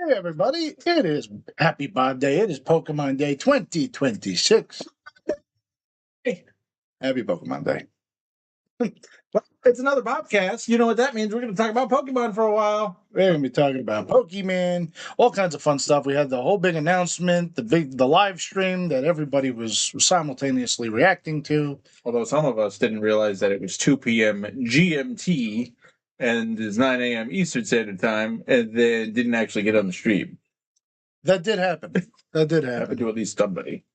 Hey everybody, it is Happy Bob Day. It is Pokemon Day 2026. Hey, happy Pokemon Day. Well, it's another Bobcast. You know what that means. We're going to talk about Pokemon for a while. We're going to be talking about Pokemon, all kinds of fun stuff. We had the whole big announcement, the live stream that everybody was simultaneously reacting to. Although some of us didn't realize that it was 2 p.m. GMT and is 9 a.m. Eastern Standard Time, and then didn't actually get on the stream. That did happen. That did Happened happen. to at least somebody.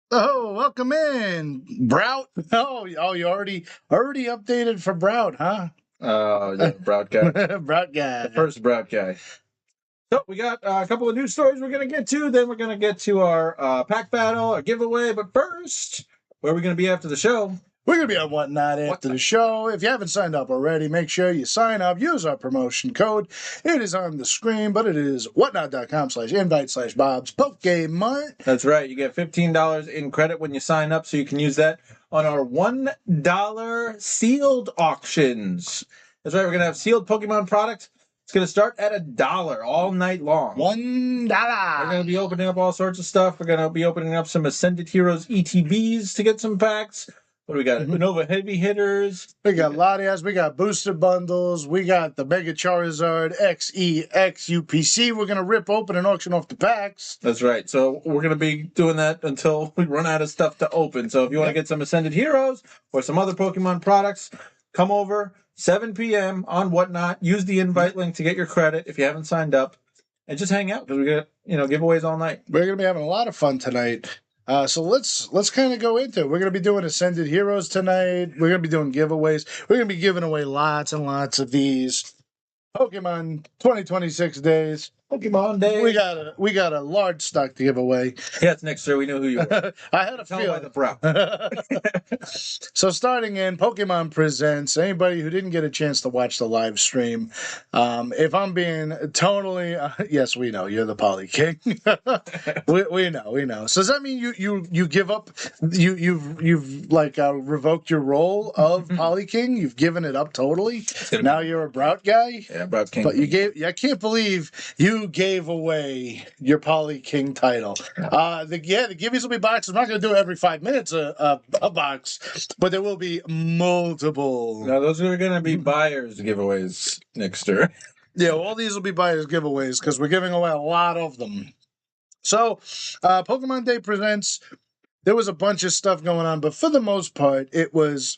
Oh, welcome in, Brout. Oh, you already updated for Brout, huh? Yeah, Brout guy. Brout guy. The first Brout guy. So we got a couple of news stories we're going to get to. Then we're going to get to our pack battle, our giveaway. But first, where are we going to be after the show? We're going to be on Whatnot after the show. If you haven't signed up already, make sure you sign up. Use our promotion code. It is on the screen, but it is whatnot.com/invite/Bob's Pokemart. That's right. You get $15 in credit when you sign up, so you can use that on our $1 sealed auctions. That's right. We're going to have sealed Pokemon products. It's going to start at $1 all night long. $1. We're going to be opening up all sorts of stuff. We're going to be opening up some Ascended Heroes ETBs to get some packs. What do we got? Nova Heavy Hitters. We got Latias. We got booster bundles. We got the Mega Charizard XEX UPC. We're going to rip open and auction off the packs. That's right. So we're going to be doing that until we run out of stuff to open. So if you want to get some Ascended Heroes or some other Pokemon products, come over 7 p.m. on Whatnot. Use the invite link to get your credit if you haven't signed up. And just hang out because we got, giveaways all night. We're going to be having a lot of fun tonight. So let's kind of go into it. We're going to be doing Ascended Heroes tonight. We're going to be doing giveaways. We're going to be giving away lots and lots of these Pokemon 2026 days. Pokemon Day. We got a large stock to give away. Yeah, it's next year. We knew who you were. I had a feeling. By the brow. So starting in Pokemon Presents, anybody who didn't get a chance to watch the live stream, if I'm being totally yes, we know you're the Poly King. we know. So does that mean you give up? You've like revoked your role of Poly King? You've given it up totally. Now you're a Brout guy. Yeah, Brout King. But I can't believe you gave away your Poly King title. The giveaways will be boxes. I'm not going to do it every 5 minutes a box, but there will be multiple. No, those are going to be buyers giveaways next year. Yeah, all these will be buyers giveaways because we're giving away a lot of them. So, Pokemon Day Presents, there was a bunch of stuff going on, but for the most part, it was,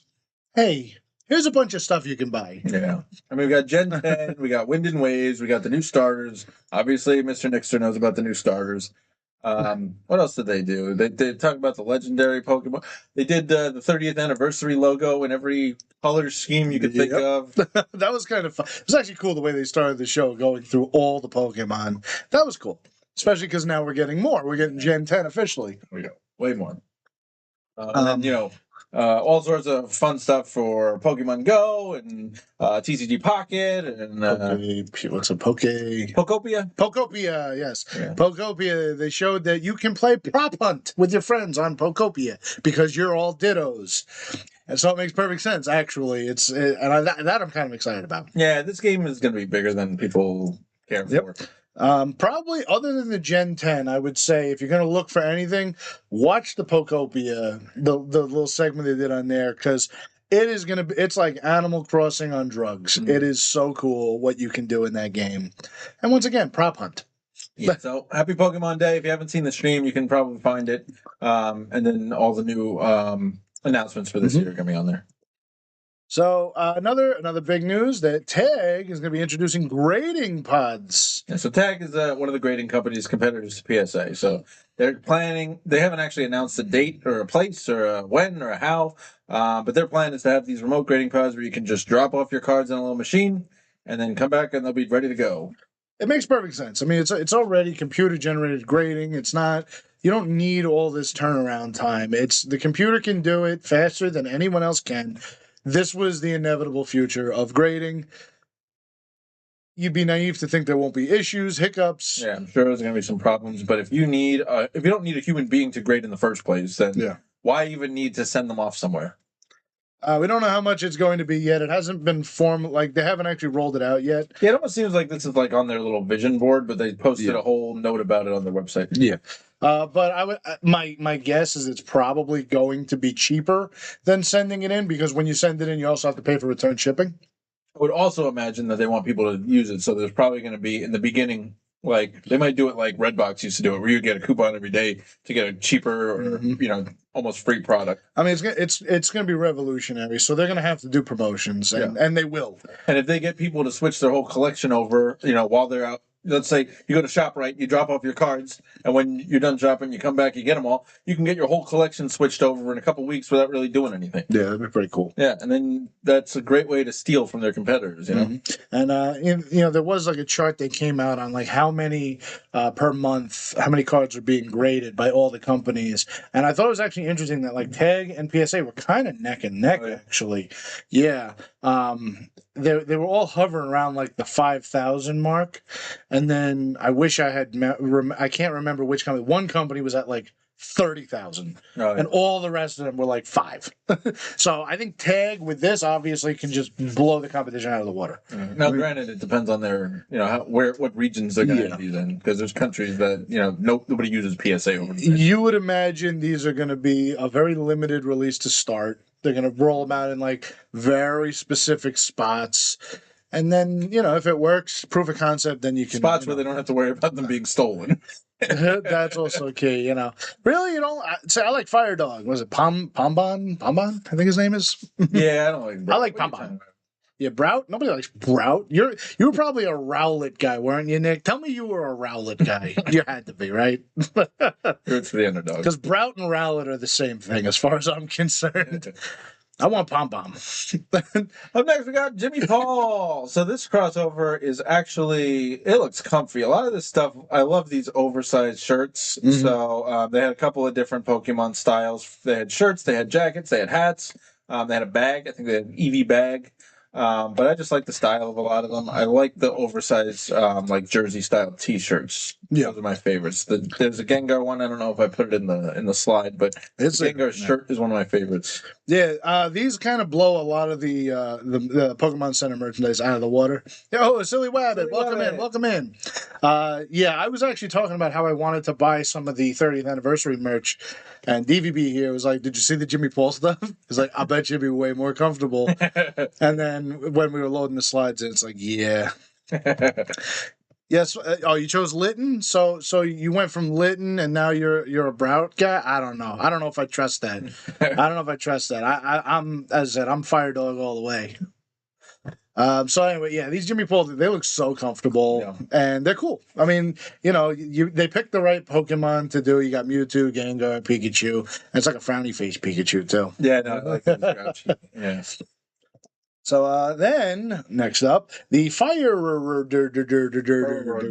hey, here's a bunch of stuff you can buy. Yeah. I mean, we got Gen 10, we got Wind and Waves, we got the new starters. Obviously, Mr. Nixter knows about the new starters. What else did they do? They talked about the legendary Pokemon. They did the 30th anniversary logo in every color scheme you could think of. That was kind of fun. It was actually cool the way they started the show, going through all the Pokemon. That was cool. Especially because now we're getting more. We're getting Gen 10 officially. There we go. Way more. And then, all sorts of fun stuff for Pokemon Go and TCG Pocket and what's a Pokopia? Pokopia, yes. Yeah. Pokopia, they showed that you can play prop hunt with your friends on Pokopia because you're all dittos. And so it makes perfect sense, actually. That I'm kind of excited about. Yeah, this game is going to be bigger than people care for. Probably other than the Gen 10, I would say if you're going to look for anything, watch the Pokopia, the little segment they did on there, because it's like Animal Crossing on drugs. It is so cool what you can do in that game. And once again, prop hunt. Yeah, so happy Pokemon Day. If you haven't seen the stream, you can probably find it. And then all the new announcements for this year are going to be on there. So another big news that Tag is going to be introducing grading pods. Yeah, so Tag is one of the grading companies competitors to PSA. So they're planning. They haven't actually announced a date or a place or a when or a how, but their plan is to have these remote grading pods where you can just drop off your cards in a little machine and then come back and they'll be ready to go. It makes perfect sense. I mean, it's already computer generated grading. It's not. You don't need all this turnaround time. The computer can do it faster than anyone else can. This was the inevitable future of grading. You'd be naive to think there won't be issues, hiccups. Yeah, I'm sure there's going to be some problems. But if you don't need a human being to grade in the first place, then why even need to send them off somewhere? We don't know how much it's going to be yet. It hasn't been formed. Like they haven't actually rolled it out yet. Yeah, it almost seems like this is like on their little vision board, but they posted Yeah. a whole note about it on their website. Yeah. But I would my guess is it's probably going to be cheaper than sending it in because when you send it in, you also have to pay for return shipping. I would also imagine that they want people to use it, so there's probably going to be in the beginning, like they might do it like Redbox used to do it, where you get a coupon every day to get a cheaper or almost free product. I mean, it's going to be revolutionary, so they're going to have to do promotions, and they will. And if they get people to switch their whole collection over, while they're out. Let's say you go to ShopRite, you drop off your cards, and when you're done shopping, you come back, you get them all. You can get your whole collection switched over in a couple weeks without really doing anything. Yeah, that'd be pretty cool. Yeah, and then that's a great way to steal from their competitors, And there was like a chart that came out on like how many per month, how many cards are being graded by all the companies, and I thought it was actually interesting that like Tag and PSA were kind of neck and neck actually. Yeah. They were all hovering around like the 5,000 mark, and then I wish I had I can't remember which company. One company was at like 30,000, and all the rest of them were like 5. So I think Tag with this obviously can just blow the competition out of the water. Now, granted, it depends on their what regions they're going to use in, because there's countries that nobody uses PSA over. You would imagine these are going to be a very limited release to start. They're going to roll them out in like very specific spots. And then, if it works, proof of concept, then you can... Spots where they don't have to worry about them being stolen. That's also key, Really, you don't... I like Fire Dog. Was it Pombon? I think his name is. Yeah, I don't like... I like Pombon. Yeah, Brout? Nobody likes Brout. You were probably a Rowlet guy, weren't you, Nick? Tell me you were a Rowlet guy. You had to be, right? Roots for the underdog. Because Brout and Rowlet are the same thing, as far as I'm concerned. I want Pom Pom. Up next, we got Jimmy Paul. So this crossover is actually, it looks comfy. A lot of this stuff, I love these oversized shirts. Mm-hmm. So they had a couple of different Pokemon styles. They had shirts, they had jackets, they had hats. They had a bag. I think they had an EV bag. But I just like the style of a lot of them. I like the oversized, like jersey style T-shirts. Yeah, those are my favorites. There's a Gengar one. I don't know if I put it in the slide, but it's Gengar shirt is one of my favorites. Yeah, these kind of blow a lot of the Pokemon Center merchandise out of the water. Oh, Silly Wabbit, welcome in. Yeah, I was actually talking about how I wanted to buy some of the 30th anniversary merch, and DVB here was like, "Did you see the Jimmy Paul stuff?" He's like, "I bet you'd be way more comfortable." And then when we were loading the slides in, it's like, yeah. Yes. You chose Lytton, so you went from Lytton, and now you're a Brout guy. I don't know. I don't know if I trust that. I'm, as I said, I'm Fire Dog all the way. So anyway, yeah, these Jimmy Paul, they look so comfortable, and they're cool. I mean, they picked the right Pokemon to do. You got Mewtwo, Gengar, Pikachu, and it's like a frowny face Pikachu too. Yeah, no, I like that. Yeah. So then, next up, the Fire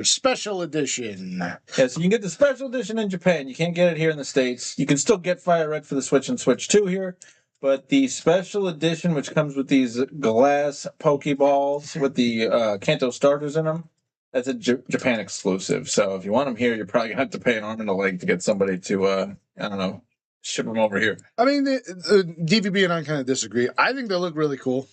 Special Edition. Yeah, so you can get the Special Edition in Japan. You can't get it here in the States. You can still get Fire Red for the Switch and Switch 2 here. But the Special Edition, which comes with these glass Pokeballs with the Kanto starters in them, that's a Japan exclusive. So if you want them here, you're probably going to have to pay an arm and a leg to get somebody to, ship them over here. I mean, the DVB and I kind of disagree. I think they look really cool.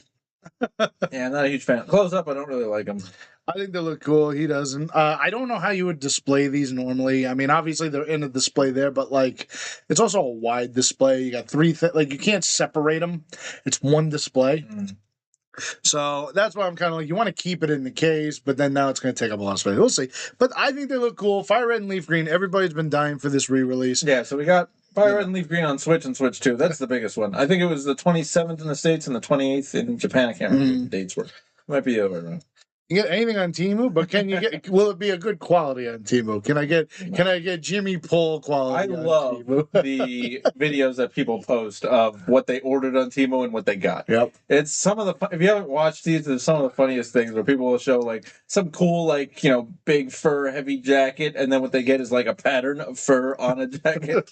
Yeah, I'm not a huge fan. Close up, I don't really like them. I think they look cool. He doesn't. I don't know how you would display these normally. I mean, obviously they're in a display there, but like it's also a wide display. You got three you can't separate them. It's one display. Mm. So that's why I'm kind of like, you want to keep it in the case, but then now it's going to take up a lot of space. We'll see. But I think they look cool. Fire Red and Leaf Green. Everybody's been dying for this re-release. Yeah, so we got Fire Red and Leaf Green on Switch and Switch 2. That's the biggest one. I think it was the 27th in the States and the 28th in Japan. I can't remember what the dates were. It might be the other way around. You get anything on Temu, but can you get? Will it be a good quality on Temu? Can I get Jimmy Paul quality? I love the videos that people post of what they ordered on Temu and what they got. Yep, it's some of the. If you haven't watched these, it's some of the funniest things where people will show like some cool big fur heavy jacket, and then what they get is like a pattern of fur on a jacket.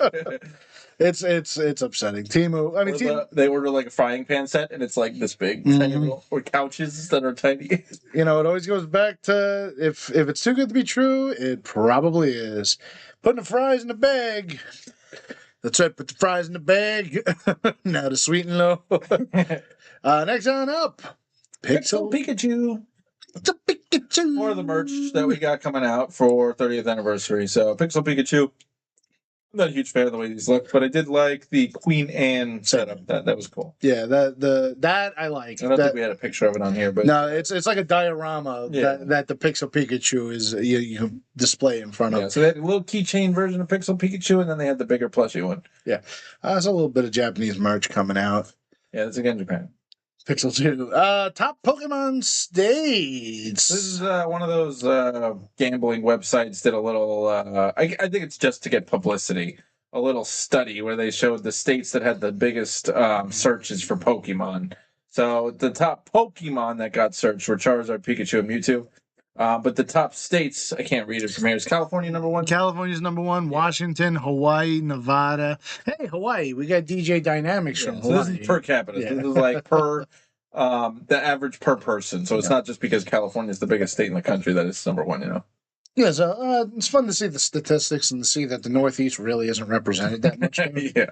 It's upsetting. Temu. I mean, they order like a frying pan set, and it's like this big, tiny little, or couches that are tiny. It always goes back to if it's too good to be true, it probably is. Putting the fries in the bag. That's right. Put the fries in the bag. Now the sweet and low. Next on up, Pixel Pikachu. The Pikachu. More of the merch that we got coming out for 30th anniversary. So Pixel Pikachu. I'm not a huge fan of the way these look, but I did like the Queen Anne setup. That was cool. Yeah, that I like. I don't think we had a picture of it on here, but no, it's like a diorama that the Pixel Pikachu is you display in front of. Yeah, so they had a little keychain version of Pixel Pikachu, and then they had the bigger plushie one. Yeah, there's a little bit of Japanese merch coming out. Yeah, that's again Japan. Pixel 2. Top Pokemon states. This is one of those gambling websites did a little, I think it's just to get publicity, a little study where they showed the states that had the biggest searches for Pokemon. So the top Pokemon that got searched were Charizard, Pikachu, and Mewtwo. But the top states, I can't read it from here. Is California number one? California's number one. Washington, Hawaii, Nevada. Hey, Hawaii, we got DJ Dynamics from Hawaii. So this is per capita. Yeah. This is like per the average per person. So it's not just because California is the biggest state in the country that it's number one. You know. Yeah, so it's fun to see the statistics and to see that the Northeast really isn't represented that much. Yeah.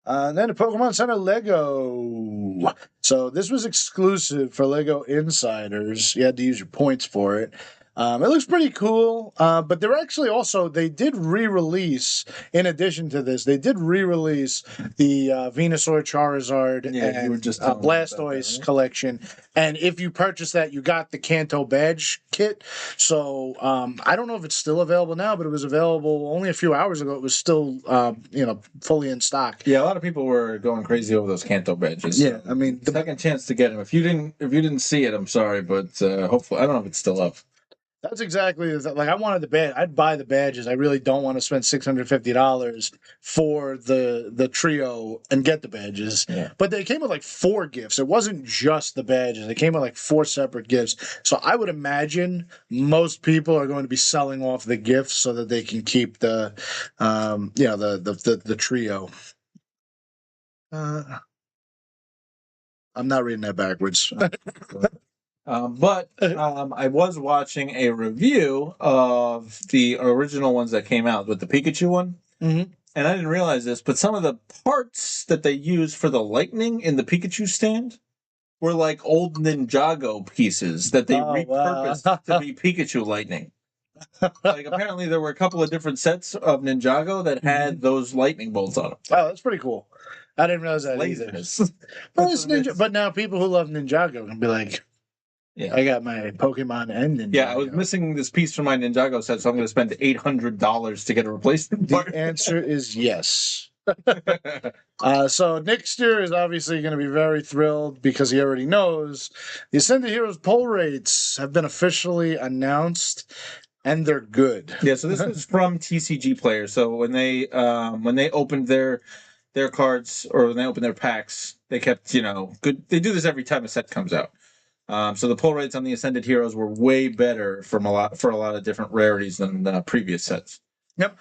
Then the Pokemon Center Lego. So this was exclusive for Lego Insiders. You had to use your points for it. It looks pretty cool, but they're actually also, they did re-release, in addition to this, they did re-release the Venusaur, Charizard, and Blastoise collection. And if you purchase that, you got the Kanto badge kit. So I don't know if it's still available now, but it was available only a few hours ago. It was still, fully in stock. Yeah, a lot of people were going crazy over those Kanto badges. Yeah, I mean, second chance to get them. If you didn't see it, I'm sorry, but hopefully, I don't know if it's still up. That's exactly like I wanted the badge. I'd buy the badges. I really don't want to spend $650 for the trio and get the badges. Yeah. But they came with like 4 gifts. It wasn't just the badges. They came with like 4 separate gifts. So I would imagine most people are going to be selling off the gifts so that they can keep the trio. I'm not reading that backwards. But I was watching a review of the original ones that came out with the Pikachu one. Mm-hmm. And I didn't realize this, but some of the parts that they used for the lightning in the Pikachu stand were like old Ninjago pieces that they repurposed to be Pikachu lightning. Like apparently there were a couple of different sets of Ninjago that had those lightning bolts on them. Oh, that's pretty cool. I didn't realize that either. But now people who love Ninjago can be like, yeah, I got my Pokemon and Ninjago. Yeah, I was missing this piece from my Ninjago set, so I'm going to spend $800 to get a replacement part. The answer is yes. So Nick Steer is obviously going to be very thrilled because he already knows the Ascended Heroes poll rates have been officially announced, and they're good. Yeah, so this was from TCG players. So when they opened their cards or when they opened their packs, they kept good. They do this every time a set comes out. So the pull rates on the Ascended Heroes were way better for a lot of different rarities than the previous sets. Yep.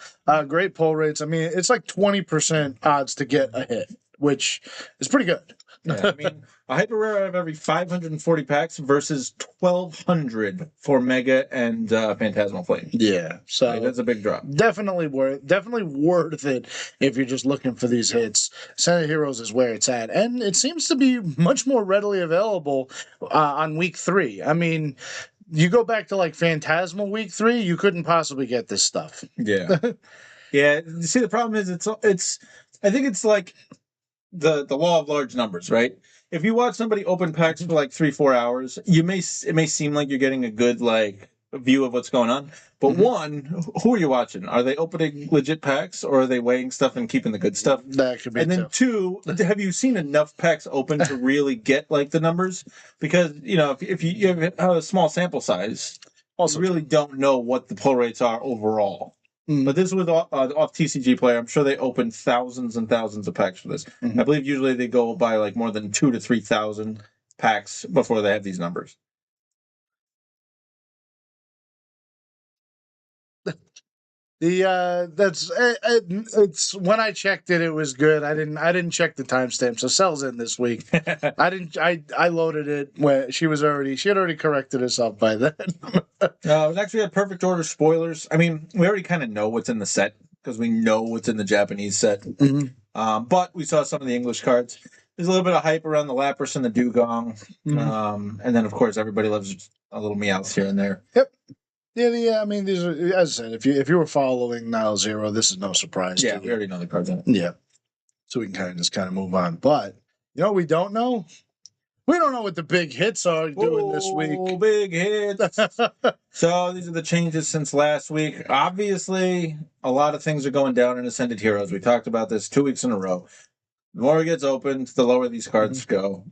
Great pull rates. I mean, it's like 20% odds to get a hit, which is pretty good. Yeah, I mean, a hyper rare out of every 540 packs versus 1,200 for Mega and Phantasmal Flame. Yeah, so that's a big drop. Definitely worth it if you're just looking for these hits. Ascended Heroes is where it's at, and it seems to be much more readily available on week 3. I mean, you go back to like Phantasmal week 3, you couldn't possibly get this stuff. Yeah, yeah. See, the problem is it's. I think it's like the law of large numbers, right? If you watch somebody open packs for like 3-4 hours, it may seem like you're getting a good view of what's going on. But one, who are you watching? Are they opening legit packs or are they weighing stuff and keeping the good stuff? That could be. And then two, have you seen enough packs open to really get the numbers? Because if you have a small sample size, you really don't know what the pull rates are overall. But this was off TCG Player. I'm sure they opened thousands and thousands of packs for this. I believe usually they go by more than 2,000 to 3,000 packs before they have these numbers. It's when I checked it, it was good. I didn't check the timestamp, so Cell's in this week. I loaded it when she had already corrected herself by then. It was actually a perfect order spoilers. I mean, we already kind of know what's in the set because we know what's in the Japanese set. Mm-hmm. But we saw some of the English cards. There's a little bit of hype around the Lapras and the Dugong. Mm-hmm. And then, of course, everybody loves a little Meowth here and there. Yep. Yeah. I mean, these are, as I said, if you were following Nile Zero, this is no surprise Yeah, to we you. already know the cards in it. Yeah. So we can kind of move on. But you know what we don't know? We don't know what the big hits are doing this week. Oh, big hits. So these are the changes since last week. Obviously, a lot of things are going down in Ascended Heroes. We talked about this 2 weeks in a row. The more it gets opened, the lower these cards go.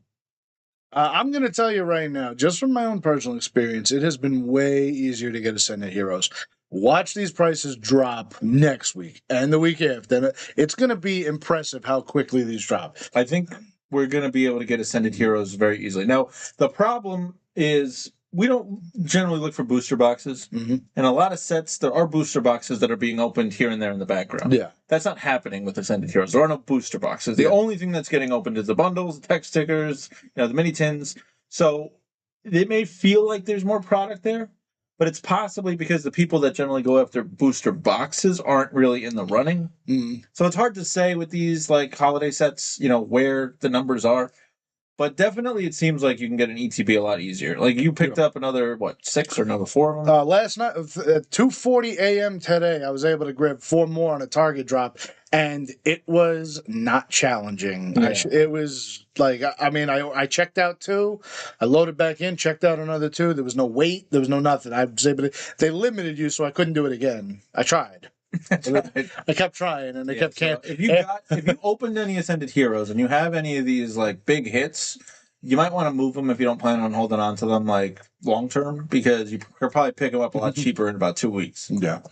I'm going to tell you right now, just from my own personal experience, it has been way easier to get Ascended Heroes. Watch these prices drop next week and the week after. It's going to be impressive how quickly these drop. I think we're going to be able to get Ascended Heroes very easily. Now, the problem is we don't generally look for booster boxes. Mm-hmm. And a lot of sets, there are booster boxes that are being opened here and there in the background. Yeah. That's not happening with Ascended Heroes. There are no booster boxes. The only thing that's getting opened is the bundles, the text stickers, the mini tins. So it may feel like there's more product there, but it's possibly because the people that generally go after booster boxes aren't really in the running. Mm-hmm. So it's hard to say with these like holiday sets, where the numbers are. But definitely, it seems like you can get an ETB a lot easier. Like you picked up another 6 or another 4 of them. Last night at 2:40 a.m. today, I was able to grab 4 more on a Target drop, and it was not challenging. Yeah. It was like I checked out 2, I loaded back in, checked out another 2. There was no wait, there was no nothing. I was able to. They limited you, so I couldn't do it again. I tried. I kept trying, and they kept canceling. If you opened any Ascended Heroes and you have any of these like big hits, you might want to move them if you don't plan on holding on to them like long term, because you could probably pick them up a lot cheaper in about 2 weeks. Yeah.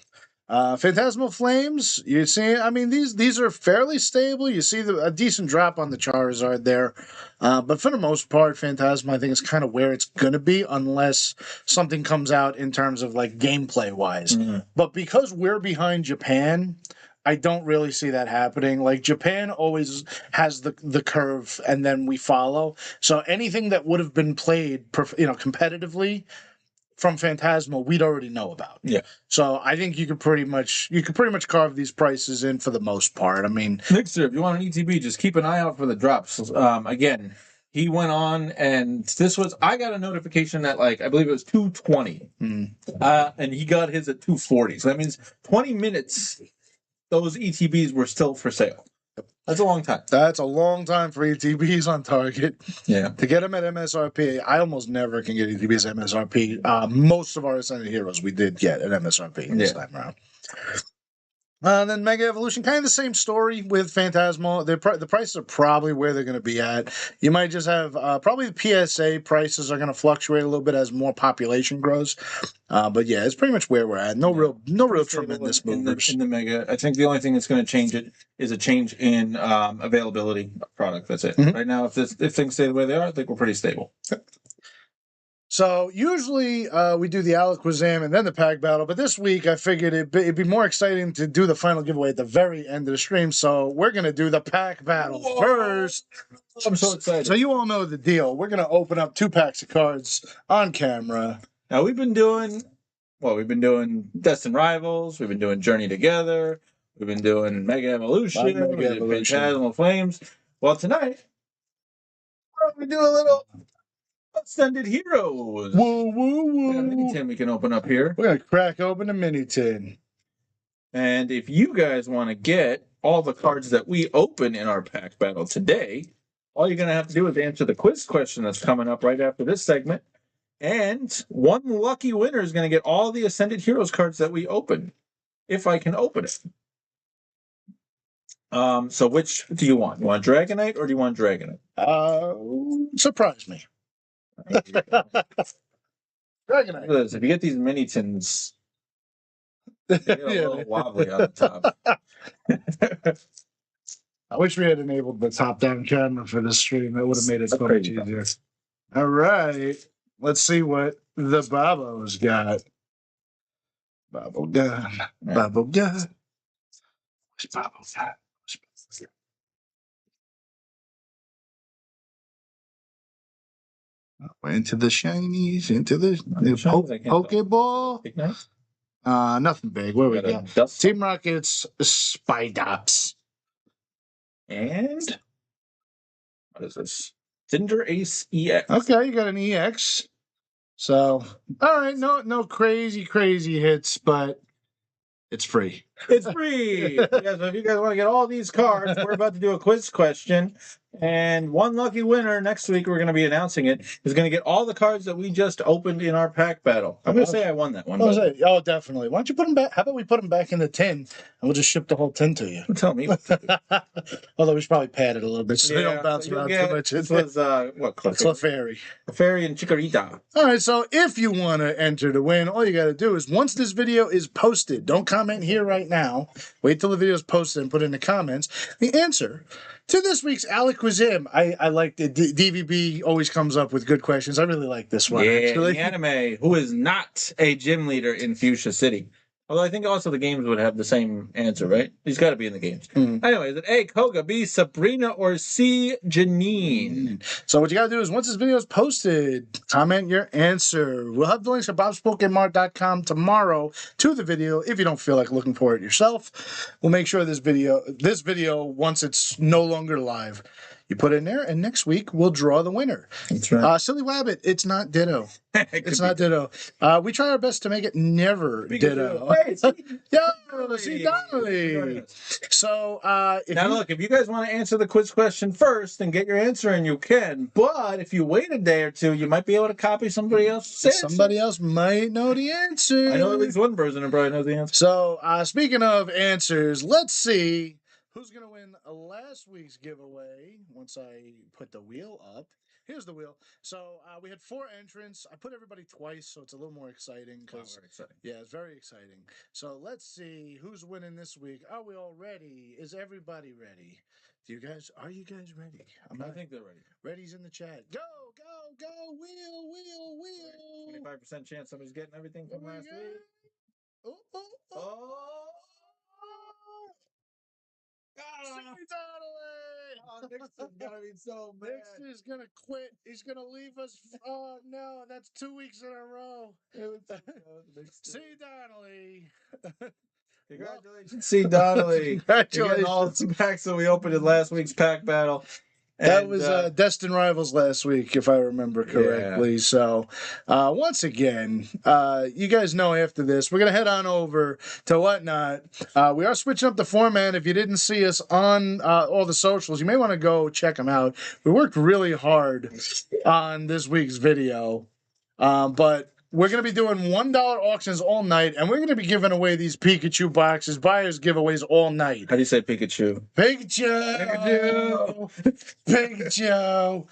Phantasmal Flames, you see, these are fairly stable. You see a decent drop on the Charizard there. But for the most part, Phantasmal, I think, is kind of where it's going to be unless something comes out in terms of like gameplay wise. Mm-hmm. But because we're behind Japan, I don't really see that happening. Like Japan always has the curve and then we follow. So anything that would have been played, competitively from Phantasmal, we'd already know about. Yeah. So I think you could pretty much carve these prices in for the most part. I mean, next year, if you want an ETB, just keep an eye out for the drops. Again, he went on, and I got a notification at I believe it was 2:20, and he got his at 2:40. So that means 20 minutes. Those ETBs were still for sale. That's a long time. That's a long time for ETBs on Target. Yeah. To get them at MSRP, I almost never can get ETBs at MSRP. Most of our Ascended Heroes we did get at MSRP this time around. Then Mega Evolution, kind of the same story with Phantasmal. The prices are probably where they're going to be at. You might just have probably the PSA prices are going to fluctuate a little bit as more population grows. But yeah, it's pretty much where we're at. No real tremendous movers in the Mega. I think the only thing that's going to change it is a change in availability of product. That's it. Mm-hmm. Right now, if things stay the way they are, I think we're pretty stable. So usually we do the Alakazam and then the pack battle, but this week I figured it'd be more exciting to do the final giveaway at the very end of the stream. So we're gonna do the pack battle first. I'm so excited. So you all know the deal. We're gonna open up 2 packs of cards on camera. Now we've been doing Destined Rivals. We've been doing Journey Together. We've been doing Mega Evolution. Phantasmal Flames. Well, tonight we're gonna do a little Ascended Heroes. Woo, woo, woo. We got a mini tin we can open up here. We're going to crack open a mini tin. And if you guys want to get all the cards that we open in our pack battle today, all you're going to have to do is answer the quiz question that's coming up right after this segment. And one lucky winner is going to get all the Ascended Heroes cards that we open, if I can open it. So which do you want? You want Dragonite or do you want Dragonite? Surprise me. Dragonite. If you get these mini tins, they get a little wobbly on the top. I wish we had enabled the top-down camera for this stream. That would have made it so much easier. All right. Let's see what the Babo's got. Babo gun. Babo gun. What's Babo got? Into the shinies, into the Pokeball. Nothing big. What do we Got a got? Dust Team Rocket's Spidops. and what is this? Cinder Ace EX. Okay, you got an EX. So, all right, no crazy hits, but it's free. It's free. Yeah, so if you guys want to get all these cards, we're about to do a quiz question. And one lucky winner next week, we're going to be announcing it, is going to get all the cards that we just opened in our pack battle. I'm going to say I won that one. Oh, definitely. Why don't you put them back? How about we put them back in the tin and we'll just ship the whole tin to you? Tell me. What to do. Although we should probably pad it a little bit so they don't bounce around too much. This was, what? Clefairy. Clefairy and Chikorita. All right, so if you want to enter to win, all you got to do is once this video is posted, don't comment here right now. Wait till the video is posted and put in the comments the answer to this week's Alakazam. I like the DVB always comes up with good questions. I really like this one. Yeah, actually. the anime, who is not a gym leader in Fuchsia City. Although I think also the games would have the same answer, right? He's got to be in the games. Anyway, is it A, Koga, B, Sabrina, or C, Janine? So what you got to do is once this video is posted, comment your answer. We'll have the links at bobspokemart.com tomorrow to the video if you don't feel like looking for it yourself. We'll make sure this video, once it's no longer live, you put it in there, and next week we'll draw the winner. That's right. Silly Wabbit, it's not Ditto. It's not Ditto. We try our best to make it never Ditto. Hey, see Donnelly. So, now look, if you guys want to answer the quiz question first and get your answer in, you can. But if you wait a day or two, you might be able to copy somebody else's answer. Somebody else might know the answer. I know at least one person who probably knows the answer. So, speaking of answers, let's see who's going to win last week's giveaway once I put the wheel up. Here's the wheel. So we had 4 entrants. I put everybody twice, so it's a little more exciting. Yeah, it's very exciting. So let's see who's winning this week. Are we all ready? Is everybody ready? Are you guys ready? I think they're ready. Ready's in the chat. Go, wheel. 25% chance somebody's getting everything from last week. Oh. Nixon's gonna be so mad. Nixon's gonna quit. He's gonna leave us. Oh no, that's 2 weeks in a row. See Donnelly. Congratulations, C. Donnelly. Congratulations. All the packs that we opened in last week's pack battle. That was Destined Rivals last week, if I remember correctly. Yeah. So, once again, you guys know after this, we're going to head on over to Whatnot. We are switching up the format. If you didn't see us on all the socials, you may want to go check them out. We worked really hard on this week's video, but we're going to be doing $1 auctions all night, and we're going to be giving away these Pikachu boxes, buyers giveaways all night. How do you say Pikachu? Pikachu.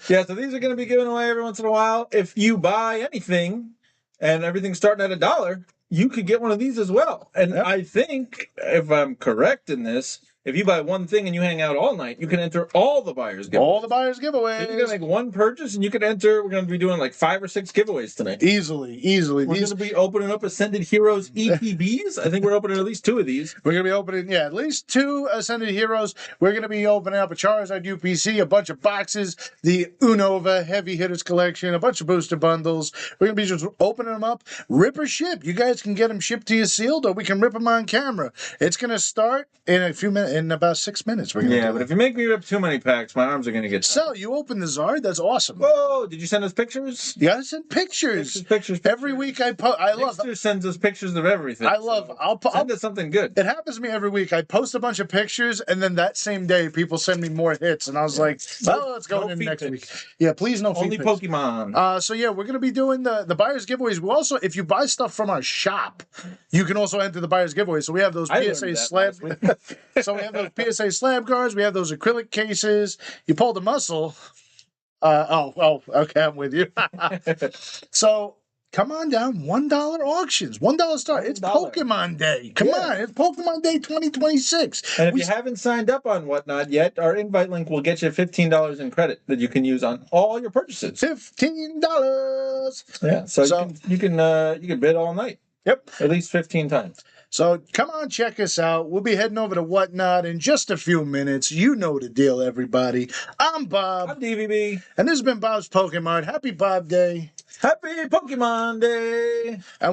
Yeah, so these are going to be given away every once in a while. If you buy anything, and everything's starting at $1, you could get one of these as well. And I think, if I'm correct in this, if you buy one thing and you hang out all night, you can enter all the buyers' giveaways. All the buyers' giveaways. You're going to make one purchase, and you can enter. We're going to be doing like 5 or 6 giveaways tonight. Easily. We're going to be opening up Ascended Heroes ETBs. I think we're opening at least 2 of these. We're going to be opening, at least 2 Ascended Heroes. We're going to be opening up a Charizard UPC, a bunch of boxes, the Unova Heavy Hitters Collection, a bunch of booster bundles. We're going to be just opening them up. Rip or ship. You guys can get them shipped to you sealed, or we can rip them on camera. It's going to start in a few minutes, in about 6 minutes. But if you make me rip too many packs, my arms are going to get tired. So, you open the Zard? That's awesome. Whoa, did you send us pictures? You gotta send pictures. Pictures. Every week I post. Nixter sends us pictures of everything. I'll send us something good. It happens to me every week. I post a bunch of pictures, and then that same day, people send me more hits, and I was like, let's go in next week. Yeah, please, no only feet Pokemon. So yeah, we're gonna be doing the buyers giveaways. We also, if you buy stuff from our shop, you can also enter the buyers giveaway. So we have those PSA slab. So we have those PSA slab cards. We have those acrylic cases. You pull the muscle. Okay, I'm with you. So come on down, $1 auctions, $1 start. It's Pokemon Day. Come on, it's Pokemon Day 2026. And if you haven't signed up on Whatnot yet, our invite link will get you $15 in credit that you can use on all your purchases. $15. Yeah, so you can bid all night. Yep, at least 15 times. So come on, check us out. We'll be heading over to Whatnot in just a few minutes. You know the deal, everybody. I'm Bob. I'm DVB. And this has been Bob's Pokemon. Happy Bob Day. Happy Pokemon Day.